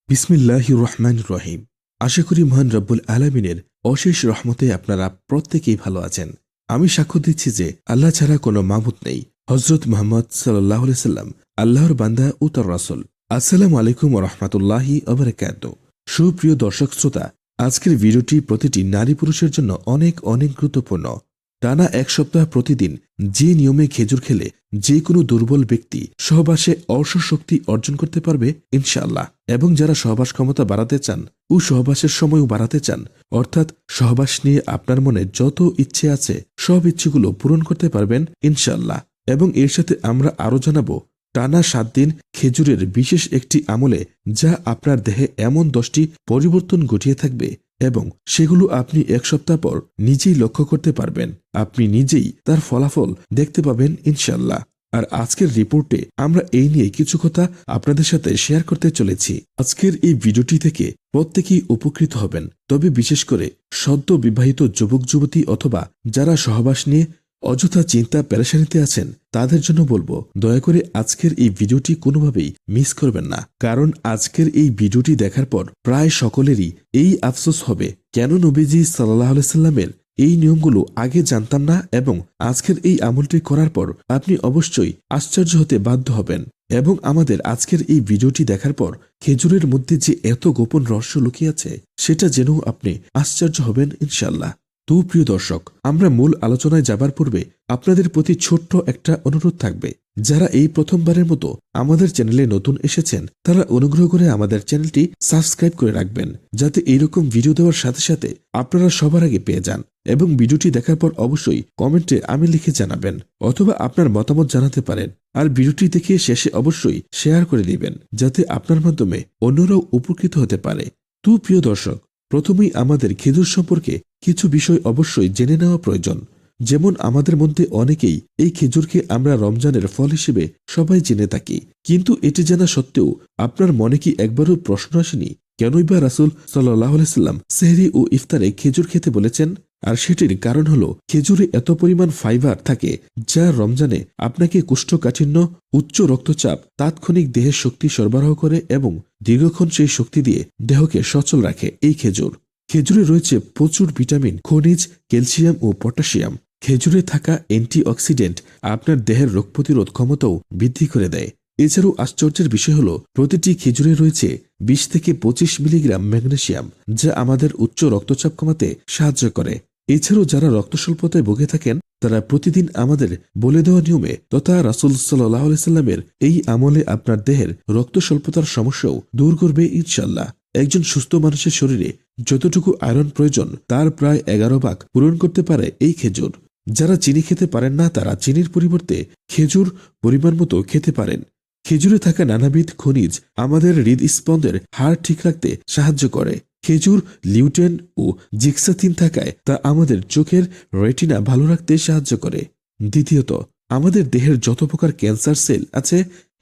বিসমিল্লাহির রহমানির রহিম। আশা করি মহান রব্বুল আলামিনের অশেষ রহমতে আপনারা প্রত্যেকেই ভালো আছেন। আমি সাক্ষ্য দিচ্ছি যে আল্লাহ ছাড়া কোনো মাবুদ নেই। হযরত মুহাম্মদ সাল্লাল্লাহু আলাইহি সাল্লাম আল্লাহর বান্দা ও তার রাসূল। আসসালামু আলাইকুম ওয়া রাহমাতুল্লাহি ওয়া বারাকাতুহু। সুপ্রিয় দর্শক শ্রোতা, আজকের ভিডিওটি প্রতিটি নারী পুরুষের জন্য অনেক অনেক গুরুত্বপূর্ণ। টানা এক সপ্তাহ প্রতিদিন যে নিয়মে খেজুর খেলে যে কোনো দুর্বল ব্যক্তি সহবাসে শক্তি অর্জন করতে পারবে ইনশাআল্লাহ। এবং যারা সহবাস ক্ষমতা বাড়াতে চান ও সহবাসের সময়ও বাড়াতে চান, অর্থাৎ সহবাস নিয়ে আপনার মনে যত ইচ্ছে আছে সব ইচ্ছেগুলো পূরণ করতে পারবেন ইনশাআল্লাহ। এবং এর সাথে আমরা আরও জানাবো টানা 7 দিন খেজুরের বিশেষ একটি আমলে যা আপনার দেহে এমন 10টি পরিবর্তন ঘটিয়ে থাকবে এবং সেগুলো আপনি এক সপ্তাহ পর নিজেই লক্ষ্য করতে পারবেন। আপনি নিজেই তার ফলাফল দেখতে পাবেন ইনশাআল্লাহ। আর আজকের রিপোর্টে আমরা এই নিয়ে কিছু কথা আপনাদের সাথে শেয়ার করতে চলেছি। আজকের এই ভিডিওটি থেকে প্রত্যেকেই উপকৃত হবেন, তবে বিশেষ করে সদ্য বিবাহিত যুবক যুবতী অথবা যারা সহবাস নিয়ে অযথা চিন্তা পেরেশানিতে আছেন তাদের জন্য বলবো, দয়া করে আজকের এই ভিডিওটি কোনোভাবেই মিস করবেন না। কারণ আজকের এই ভিডিওটি দেখার পর প্রায় সকলেরই এই আফসোস হবে, কেন নবীজি সাল্লাল্লাহু আলাইহি সাল্লামের এই নিয়মগুলো আগে জানতাম না। এবং আজকের এই আমলটি করার পর আপনি অবশ্যই আশ্চর্য হতে বাধ্য হবেন। এবং আমাদের আজকের এই ভিডিওটি দেখার পর খেজুরের মধ্যে যে এত গোপন রহস্য লুকিয়ে আছে সেটা জেনেও আপনি আশ্চর্য হবেন ইনশাআল্লাহ। তো প্রিয় দর্শক, আমরা মূল আলোচনায় যাবার পূর্বে আপনাদের প্রতি ছোট্ট একটা অনুরোধ থাকবে। যারা এই প্রথমবারের মতো আমাদের চ্যানেলে নতুন এসেছেন তারা অনুগ্রহ করে আমাদের চ্যানেলটি সাবস্ক্রাইব করে রাখবেন, যাতে এইরকম ভিডিও দেওয়ার সাথে সাথে আপনারা সবার আগে পেয়ে যান। এবং ভিডিওটি দেখার পর অবশ্যই কমেন্টে আমি লিখে জানাবেন অথবা আপনার মতামত জানাতে পারেন। আর ভিডিওটি দেখে শেষে অবশ্যই শেয়ার করে দিবেন, যাতে আপনার মাধ্যমে অন্যরাও উপকৃত হতে পারে। তো প্রিয় দর্শক, প্রথমেই আমাদের খেজুর সম্পর্কে কিছু বিষয় অবশ্যই জেনে নেওয়া প্রয়োজন। যেমন আমাদের মধ্যে অনেকেই এই খেজুরকে আমরা রমজানের ফল হিসেবে সবাই জেনে থাকি, কিন্তু এটি জানা সত্ত্বেও আপনার মনে কি একবারও প্রশ্ন আসেনি কেনই বা রাসূল সাল্লাল্লাহু আলাইহি সাল্লাম সেহরি ও ইফতারে খেজুর খেতে বলেছেন? আর সেটির কারণ হলো খেজুরে এত পরিমাণ ফাইবার থাকে যা রমজানে আপনাকে কোষ্ঠকাঠিন্য, উচ্চ রক্তচাপ, তাৎক্ষণিক দেহের শক্তি সরবরাহ করে এবং দীর্ঘক্ষণ সেই শক্তি দিয়ে দেহকে সচল রাখে। এই খেজুরে রয়েছে প্রচুর ভিটামিন, খনিজ, ক্যালসিয়াম ও পটাশিয়াম। খেজুরে থাকা অ্যান্টিঅক্সিডেন্ট আপনার দেহের রোগ প্রতিরোধ ক্ষমতাও বৃদ্ধি করে দেয়। এছাড়াও আশ্চর্যের বিষয় হলো প্রতিটি খেজুরে রয়েছে 20 থেকে 25 মিলিগ্রাম ম্যাগনেসিয়াম, যা আমাদের উচ্চ রক্তচাপ কমাতে সাহায্য করে। এছাড়াও যারা রক্তস্বল্পতায় ভুগে থাকেন তারা প্রতিদিন আমাদের বলে দেওয়া নিয়মে তথা রাসূল সাল্লাল্লাহু আলাইহি সাল্লামের এই আমলে আপনার দেহের রক্তস্বল্পতার সমস্যাও দূর করবে ইনশাআল্লাহ। একজন সুস্থ মানুষের শরীরে যতটুকু আয়রন প্রয়োজন তার প্রায় 11 ভাগ পূরণ করতে পারে এই খেজুর। যারা চিনি খেতে পারেন না তারা চিনির পরিবর্তে খেজুর পরিমাণ মতো খেতে পারেন। খেজুরে থাকা নানাবিধ খনিজ আমাদের হৃদস্পন্দের হার ঠিক রাখতে সাহায্য করে। খেজুর লিউটেন ও জিক্সাথিন থাকায় তা আমাদের চোখের রেটিনা ভালো রাখতে সাহায্য করে। দ্বিতীয়ত, আমাদের দেহের যত প্রকার ক্যান্সার সেল আছে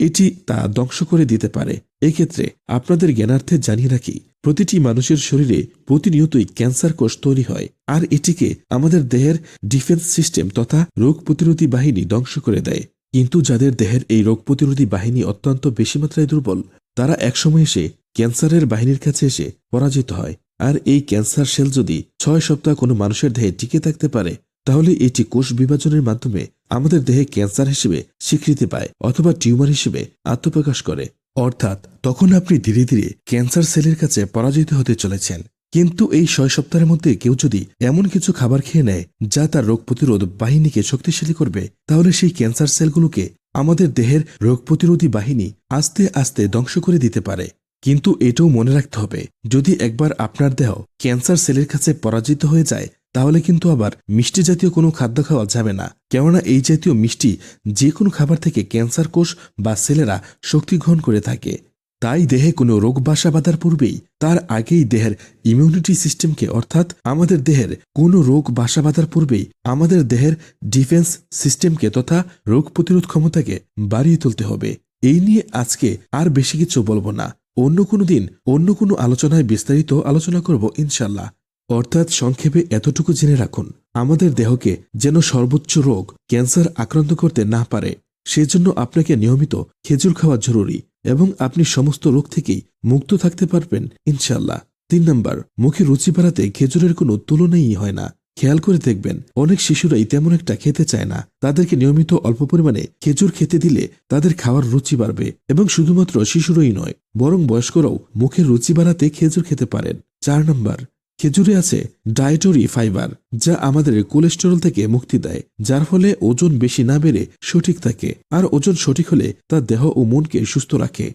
এটি তা ধ্বংস করে দিতে পারে। এক্ষেত্রে আপনাদের জ্ঞানার্থে জানিয়ে রাখি, প্রতিটি মানুষের শরীরে প্রতিনিয়তই ক্যান্সার কোষ তৈরি হয়, আর এটিকে আমাদের দেহের ডিফেন্স সিস্টেম তথা রোগ প্রতিরোধী বাহিনী ধ্বংস করে দেয়। কিন্তু যাদের দেহের এই রোগ প্রতিরোধী বাহিনী অত্যন্ত বেশি মাত্রায় দুর্বল, তারা একসময় এসে ক্যান্সারের বাহিনীর কাছে এসে পরাজিত হয়। আর এই ক্যান্সার সেল যদি 6 সপ্তাহ কোনো মানুষের দেহে টিকে থাকতে পারে, তাহলে এটি কোষ বিভাজনের মাধ্যমে আমাদের দেহে ক্যান্সার হিসেবে স্বীকৃতি পায় অথবা টিউমার হিসেবে আত্মপ্রকাশ করে। অর্থাৎ তখন আপনি ধীরে ধীরে ক্যান্সার সেলের কাছে পরাজিত হতে চলেছেন। কিন্তু এই 6 সপ্তাহের মধ্যে কেউ যদি এমন কিছু খাবার খেয়ে নেয় যা তার রোগ প্রতিরোধ বাহিনীকে শক্তিশালী করবে, তাহলে সেই ক্যান্সার সেলগুলোকে আমাদের দেহের রোগ প্রতিরোধী বাহিনী আস্তে আস্তে ধ্বংস করে দিতে পারে। কিন্তু এটাও মনে রাখতে হবে, যদি একবার আপনার দেহ ক্যান্সার সেলের কাছে পরাজিত হয়ে যায় তাহলে কিন্তু আবার মিষ্টি জাতীয় কোনো খাদ্য খাওয়া যাবে না। কেননা এই জাতীয় মিষ্টি যে কোনো খাবার থেকে ক্যান্সার কোষ বা সেলেরা শক্তি গ্রহণ করে থাকে। তাই দেহে কোনো রোগ বাসা বাঁধার পূর্বেই তার আগেই দেহের ইমিউনিটি সিস্টেমকে, অর্থাৎ আমাদের দেহের কোনো রোগ বাসা বাঁধার পূর্বেই আমাদের দেহের ডিফেন্স সিস্টেমকে তথা রোগ প্রতিরোধ ক্ষমতাকে বাড়িয়ে তুলতে হবে। এই নিয়ে আজকে আর বেশি কিছু বলবো না, অন্য কোনো দিন অন্য কোনো আলোচনায় বিস্তারিত আলোচনা করব ইনশাল্লাহ। অর্থাৎ সংক্ষেপে এতটুকু জেনে রাখুন, আমাদের দেহকে যেন সর্বোচ্চ রোগ ক্যান্সার আক্রান্ত করতে না পারে। সেজন্য আপনাকে নিয়মিত খেজুর খাওয়া জরুরি এবং আপনি সমস্ত রোগ থেকেই মুক্ত থাকতে পারবেন ইনশাল্লাহ। 3 নম্বর, মুখে রুচি বাড়াতে খেজুরের কোনো তুলনাই হয় না। খেয়াল করে দেখবেন অনেক শিশুরাই তেমন একটা খেতে চায় না। তাদেরকে নিয়মিত অল্প পরিমাণে খেজুর খেতে দিলে তাদের খাওয়ার রুচি বাড়বে এবং শুধুমাত্র শিশুরই নয় বরং বয়স্করাও মুখের রুচি বাড়াতে খেজুর খেতে পারেন। 4 নম্বর, খেজুরে আছে ডায়েটরি ফাইবার, যা আমাদের কোলেস্টেরল থেকে মুক্তি দেয়, যার ফলে ওজন বেশি না বেড়ে সঠিক থাকে। আর ওজন সঠিক হলে তা দেহ ও মনকে সুস্থ রাখে।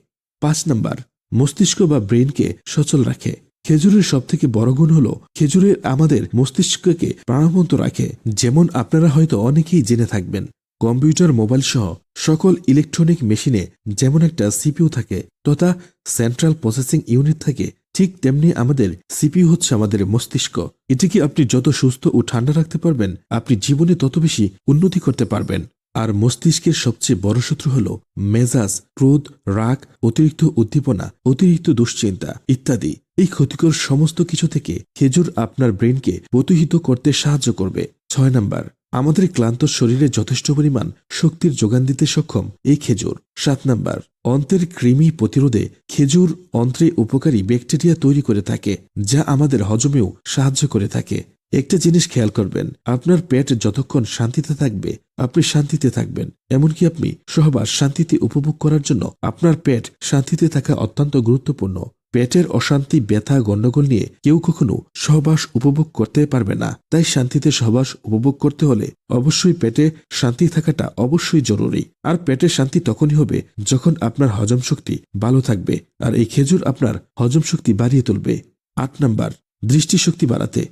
5 নম্বর, মস্তিষ্ক বা ব্রেইনকে সচল রাখে। খেজুরের সবথেকে বড় গুণ হলো খেজুরের আমাদের মস্তিষ্ককে প্রাণবন্ত রাখে। যেমন আপনারা হয়তো অনেকেই জেনে থাকবেন, কম্পিউটার, মোবাইল সহ সকল ইলেকট্রনিক মেশিনে যেমন একটা সিপিইউ থাকে তথা সেন্ট্রাল প্রসেসিং ইউনিট থাকে, ঠিক তেমনি আমাদের সিপিইউ হচ্ছে আমাদের মস্তিষ্ক। এটিকে আপনি যত সুস্থ ও ঠান্ডা রাখতে পারবেন, আপনি জীবনে তত বেশি উন্নতি করতে পারবেন। আর মস্তিষ্কের সবচেয়ে বড় শত্রু হল মেজাজ, ক্রোধ, রাগ, অতিরিক্ত উদ্দীপনা, অতিরিক্ত দুশ্চিন্তা ইত্যাদি। এই ক্ষতিকর সমস্ত কিছু থেকে খেজুর আপনার ব্রেনকে প্রতিহিত করতে সাহায্য করবে। 6 নম্বর, আমাদের ক্লান্ত শরীরে যথেষ্ট পরিমাণ শক্তির যোগান দিতে সক্ষম এই খেজুর। 7 নম্বর, অন্ত্রের কৃমি প্রতিরোধে খেজুর অন্ত্রে উপকারী ব্যাকটেরিয়া তৈরি করে থাকে, যা আমাদের হজমেও সাহায্য করে থাকে। একটা জিনিস খেয়াল করবেন, আপনার পেট যতক্ষণ শান্তিতে থাকবে আপনি শান্তিতে থাকবেন। এমনকি আপনি সহবাস শান্তিতে উপভোগ করার জন্য আপনার পেট শান্তিতে থাকা অত্যন্ত গুরুত্বপূর্ণ। পেটের অশান্তি, ব্যথা, গণ্ডগোল নিয়ে কেউ কখনো সহবাস উপভোগ করতে পারবে না। তাই শান্তিতে সহবাস উপভোগ করতে হলে অবশ্যই পেটে শান্তি থাকাটা অবশ্যই জরুরি। আর পেটের শান্তি তখনই হবে যখন আপনার হজম শক্তি ভালো থাকবে, আর এই খেজুর আপনার হজম শক্তি বাড়িয়ে তুলবে। 8 নম্বর, দৃষ্টিশক্তি বাড়াতে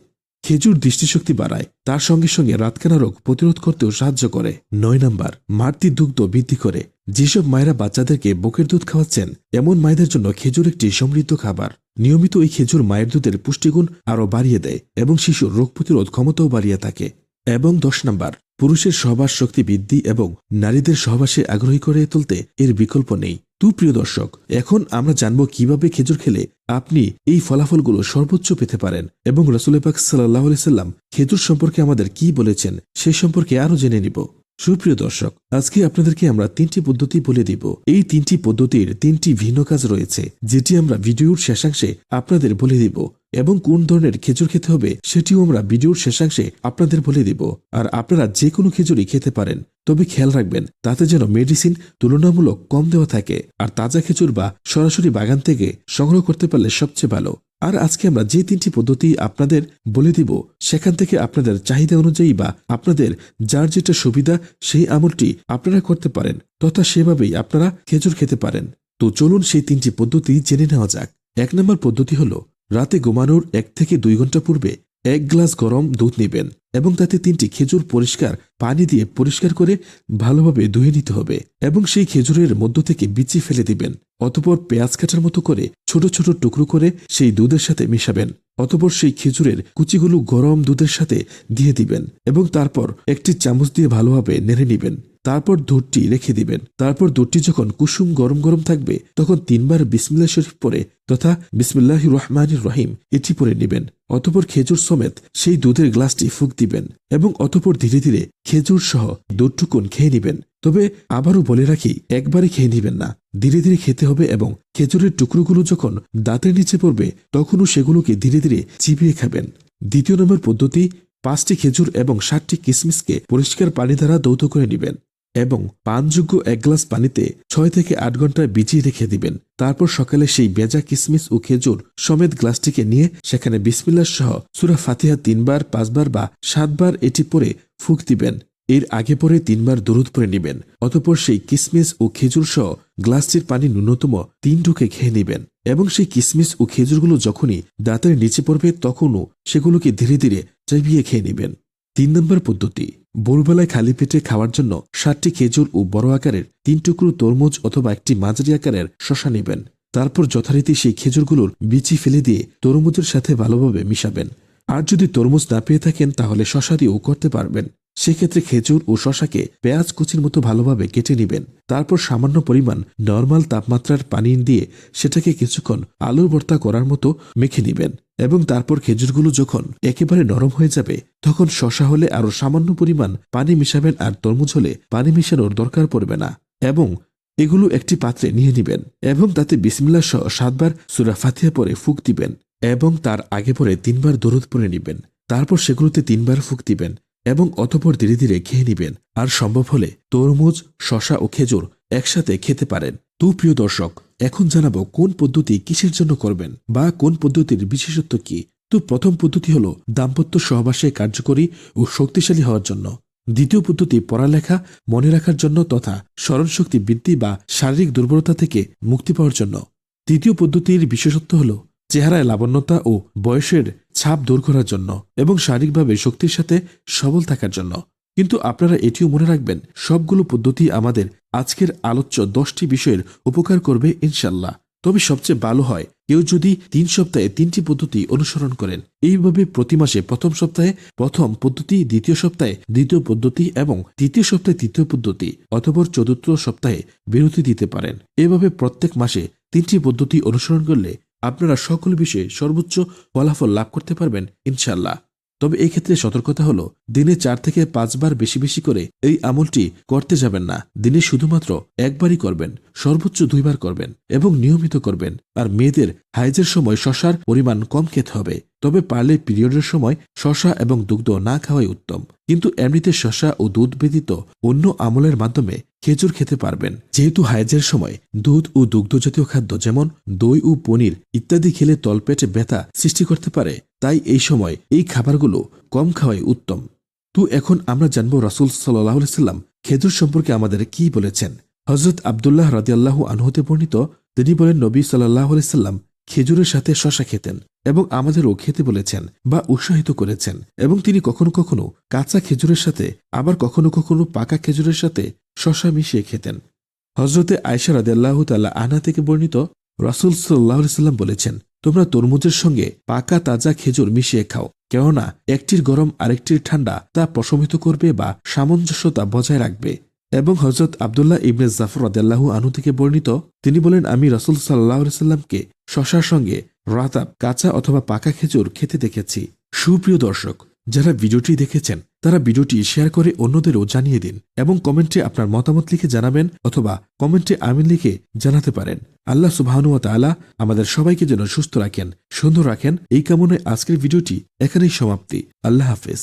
খেজুর দৃষ্টিশক্তি বাড়ায়, তার সঙ্গে সঙ্গে রাতকানা রোগ প্রতিরোধ করতেও সাহায্য করে। 9 নম্বর, মাতৃ দুগ্ধ বৃদ্ধি করে। যেসব মায়েরা বাচ্চাদেরকে বুকের দুধ খাওয়াচ্ছেন, এমন মায়েদের জন্য খেজুর একটি সমৃদ্ধ খাবার। নিয়মিত এই খেজুর মায়ের দুধের পুষ্টিগুণ আরও বাড়িয়ে দেয় এবং শিশুর রোগ প্রতিরোধ ক্ষমতাও বাড়িয়ে থাকে। এবং 10 নম্বর, পুরুষের সহবাস শক্তি বৃদ্ধি এবং নারীদের সহবাসে আগ্রহী করে তুলতে এর বিকল্প নেই। প্রিয় দর্শক, এখন আমরা জানব কিভাবে খেজুর খেলে আপনি এই ফলাফলগুলো সর্বোচ্চ পেতে পারেন এবং রাসূল পাক সাল্লাল্লাহু আলাইহি সাল্লাম খেজুর সম্পর্কে আমাদের কি বলেছেন সে সম্পর্কে আরও জেনে নিব। সুপ্রিয় দর্শক, আজকে আপনাদেরকে আমরা 3টি পদ্ধতি বলে দিব। এই 3টি পদ্ধতির 3টি ভিন্ন কাজ রয়েছে, যেটি আমরা ভিডিওর শেষাংশে আপনাদের বলে দিব, এবং কোন ধরনের খেজুর খেতে হবে সেটিও আমরা ভিডিওর শেষাংশে আপনাদের বলে দিব। আর আপনারা যে কোনো খেজুরই খেতে পারেন, তবে খেয়াল রাখবেন তাতে যেন মেডিসিন তুলনামূলক কম দেওয়া থাকে। আর তাজা খেজুর বা সরাসরি বাগান থেকে সংগ্রহ করতে পারলে সবচেয়ে ভালো। আর আজকে আমরা যে 3টি পদ্ধতি আপনাদের বলে দিব, সেখান থেকে আপনাদের চাহিদা অনুযায়ী বা আপনাদের যার যেটা সুবিধা সেই আমলটি আপনারা করতে পারেন, তথা সেভাবেই আপনারা খেজুর খেতে পারেন। তো চলুন সেই 3টি পদ্ধতি জেনে নেওয়া যাক। 1 নম্বর পদ্ধতি হলো, রাতে ঘুমানোর 1 থেকে 2 ঘন্টা পূর্বে 1 গ্লাস গরম দুধ নেবেন এবং তাতে 3টি খেজুর পরিষ্কার পানি দিয়ে পরিষ্কার করে ভালোভাবে ধুয়ে নিতে হবে এবং সেই খেজুরের মধ্য থেকে বিচি ফেলে দিবেন। অতঃপর পেঁয়াজ কাটার মতো করে ছোট ছোট টুকরো করে সেই দুধের সাথে মিশাবেন। অতঃপর সেই খেজুরের কুচিগুলো গরম দুধের সাথে দিয়ে দিবেন এবং তারপর একটি চামচ দিয়ে ভালোভাবে নেড়ে নিবেন। তারপর দুধটি রেখে দিবেন। তারপর দুধটি যখন কুসুম গরম গরম থাকবে তখন 3 বার বিসমিল্লাহ শরীফ পড়ে তথা বিসমিল্লাহির রহমানির রহিম এটি পড়ে নেবেন। অতঃপর খেজুর সমেত সেই দুধের গ্লাসটি ফুঁক দিবেন এবং অতঃপর ধীরে ধীরে খেজুর সহ দুধটুকুন খেয়ে নিবেন। তবে আবারও বলে রাখি, একবারে খেয়ে নিবেন না, ধীরে ধীরে খেতে হবে এবং খেজুরের টুকরোগুলো যখন দাঁতের নিচে পড়বে তখনও সেগুলোকে ধীরে ধীরে চিবিয়ে খাবেন। 2 নম্বর পদ্ধতি, 5টি খেজুর এবং 7টি কিশমিশকে পরিষ্কার পানি দ্বারা ধৌত করে নেবেন এবং পানযোগ্য 1 গ্লাস পানিতে 6 থেকে 8 ঘন্টা ভিজিয়ে রেখে দিবেন। তারপর সকালে সেই ভেজা কিশমিশ ও খেজুর সমেত গ্লাসটিকে নিয়ে সেখানে বিসমিল্লাহ সহ সূরা ফাতিহা 3 বার, 5 বার বা 7 বার এটি পড়ে ফুঁক দিবেন। এর আগে পরে 3 বার দরুদ পড়ে নেবেন। অতঃপর সেই কিশমিশ ও খেজুর সহ গ্লাসটির পানি ন্যূনতম 3 ঢোকে খেয়ে নেবেন এবং সেই কিশমিশ ও খেজুরগুলো যখনই দাঁতের নিচে পড়বে তখনও সেগুলোকে ধীরে ধীরে চাবিয়ে খেয়ে নেবেন। 3 নম্বর পদ্ধতি, ভোরবেলায় খালি পেটে খাওয়ার জন্য 7টি খেজুর ও বড় আকারের 3 টুকরো তরমুজ অথবা একটি মাঝারি আকারের শসা নেবেন। তারপর যথারীতি সেই খেজুরগুলোর বিচি ফেলে দিয়ে তরমুজের সাথে ভালোভাবে মিশাবেন। আর যদি তরমুজ না পেয়ে থাকেন তাহলে শসা দিয়েও করতে পারবেন। সেক্ষেত্রে খেজুর ও শশাকে পেঁয়াজ কুচির মতো ভালোভাবে কেটে নেবেন। তারপর সামান্য পরিমাণ নরমাল তাপমাত্রার পানি দিয়ে সেটাকে কিছুক্ষণ আলুর ভর্তা করার মতো মেখে নেবেন এবং তারপর খেজুরগুলো যখন একেবারে নরম হয়ে যাবে তখন শশা হলে আরও সামান্য পরিমাণ পানি মিশাবেন, আর তরমুজ হলে পানি মিশানোর দরকার পড়বে না। এবং এগুলো একটি পাত্রে নিয়ে নেবেন এবং তাতে বিসমিল্লাহ সহ 7 বার সূরা ফাতিহা পরে ফুঁক দিবেন এবং তার আগে পরে 3 বার দরুদ পড়ে নেবেন। তারপর সেগুলোতে 3 বার ফুঁক দিবেন এবং অতঃপর ধীরে ধীরে খেয়ে নেবেন। আর সম্ভব হলে তরমুজ, শশা ও খেজুর একসাথে খেতে পারেন। তো প্রিয় দর্শক, এখন জানাবো কোন পদ্ধতি কিসের জন্য করবেন বা কোন পদ্ধতির বিশেষত্ব কি। তো প্রথম পদ্ধতি হলো দাম্পত্য সহবাসে কার্যকরী ও শক্তিশালী হওয়ার জন্য। দ্বিতীয় পদ্ধতি পড়ালেখা মনে রাখার জন্য তথা স্মরণশক্তি বৃদ্ধি বা শারীরিক দুর্বলতা থেকে মুক্তি পাওয়ার জন্য। তৃতীয় পদ্ধতির বিশেষত্ব হল চেহারায় লাবণ্যতা ও বয়সের ছাপ দূর করার জন্য এবং শারীরিকভাবে শক্তির সাথে সবল থাকার জন্য। কিন্তু আপনারা এটিও মনে রাখবেন, সবগুলো পদ্ধতি আমাদের আজকের আলোচ্য 10টি বিষয়ের উপকার করবে ইনশাল্লাহ। তবে সবচেয়ে ভালো হয় কেউ যদি 3 সপ্তাহে 3টি পদ্ধতি অনুসরণ করেন। এইভাবে প্রতি মাসে প্রথম সপ্তাহে প্রথম পদ্ধতি, দ্বিতীয় সপ্তাহে দ্বিতীয় পদ্ধতি এবং তৃতীয় সপ্তাহে তৃতীয় পদ্ধতি, অথবা চতুর্থ সপ্তাহে বিরতি দিতে পারেন। এভাবে প্রত্যেক মাসে 3টি পদ্ধতি অনুসরণ করলে আপনারা সকল বিষয়ে সর্বোচ্চ ফলাফল লাভ করতে পারবেন ইনশাল্লাহ। তবে এই ক্ষেত্রে সতর্কতা হলো দিনে 4 থেকে 5 বার বেশি বেশি করে এই আমলটি করতে যাবেন না। দিনে শুধুমাত্র একবারই করবেন, সর্বোচ্চ 2 বার করবেন এবং নিয়মিত করবেন। আর মেয়েদের হাইজের সময় শশার পরিমাণ কম খেতে হবে। তবে পারলে পিরিয়ডের সময় শশা এবং দুগ্ধ না খাওয়াই উত্তম। কিন্তু এমনিতে শশা ও দুধ ব্যতীত অন্য আমলের মাধ্যমে খেজুর খেতে পারবেন। যেহেতু হাইজের সময় দুধ ও দুগ্ধজাতীয় খাদ্য যেমন দই ও পনির ইত্যাদি খেলে তলপেটে ব্যথা সৃষ্টি করতে পারে, তাই এই সময় এই খাবারগুলো কম খাওয়াই উত্তম। তো এখন আমরা জানব রাসূল সাল্লাল্লাহু আলাইহি সাল্লাম খেজুর সম্পর্কে আমাদের কি বলেছেন। হযরত আব্দুল্লাহ রাদিয়াল্লাহু আনহু হতে বর্ণিত, তিনি বলেন, নবী সাল্লাল্লাহু আলাইহি সাল্লাম খেজুরের সাথে শশা খেতেন এবং আমাদেরও খেতে বলেছেন বা উৎসাহিত করেছেন। এবং তিনি কখনো কখনো কাঁচা খেজুরের সাথে আবার কখনো কখনো পাকা খেজুরের সাথে শশা মিশিয়ে খেতেন। হযরতে আয়েশা রাদিয়াল্লাহু তাআলা আনহা থেকে বর্ণিত, রাসূল সাল্লাল্লাহু আলাইহি সাল্লাম বলেছেন, তোমরা তরমুজের সঙ্গে পাকা তাজা খেজুর মিশিয়ে খাও, কেননা একটির গরম আরেকটির ঠান্ডা তা প্রশমিত করবে বা সামঞ্জস্যতা বজায় রাখবে। এবং হযরত আব্দুল্লাহ ইবনে জাফর রাদিয়াল্লাহু আনহু থেকে বর্ণিত, তিনি বলেন, আমি রাসূল সাল্লাল্লাহু আলাইহি সাল্লামকে শশার সঙ্গে রাতাব, কাঁচা অথবা পাকা খেজুর খেতে দেখেছি। সুপ্রিয় দর্শক, যারা ভিডিওটি দেখেছেন তারা ভিডিওটি শেয়ার করে অন্যদেরও জানিয়ে দিন এবং কমেন্টে আপনার মতামত লিখে জানাবেন অথবা কমেন্টে আমিন লিখে জানাতে পারেন। আল্লাহ সুবহানাহু ওয়া তাআলা আমাদের সবাইকে যেন সুস্থ রাখেন, সুন্দর রাখেন, এই কামনায় আজকের ভিডিওটি এখানেই সমাপ্তি। আল্লাহ হাফেজ।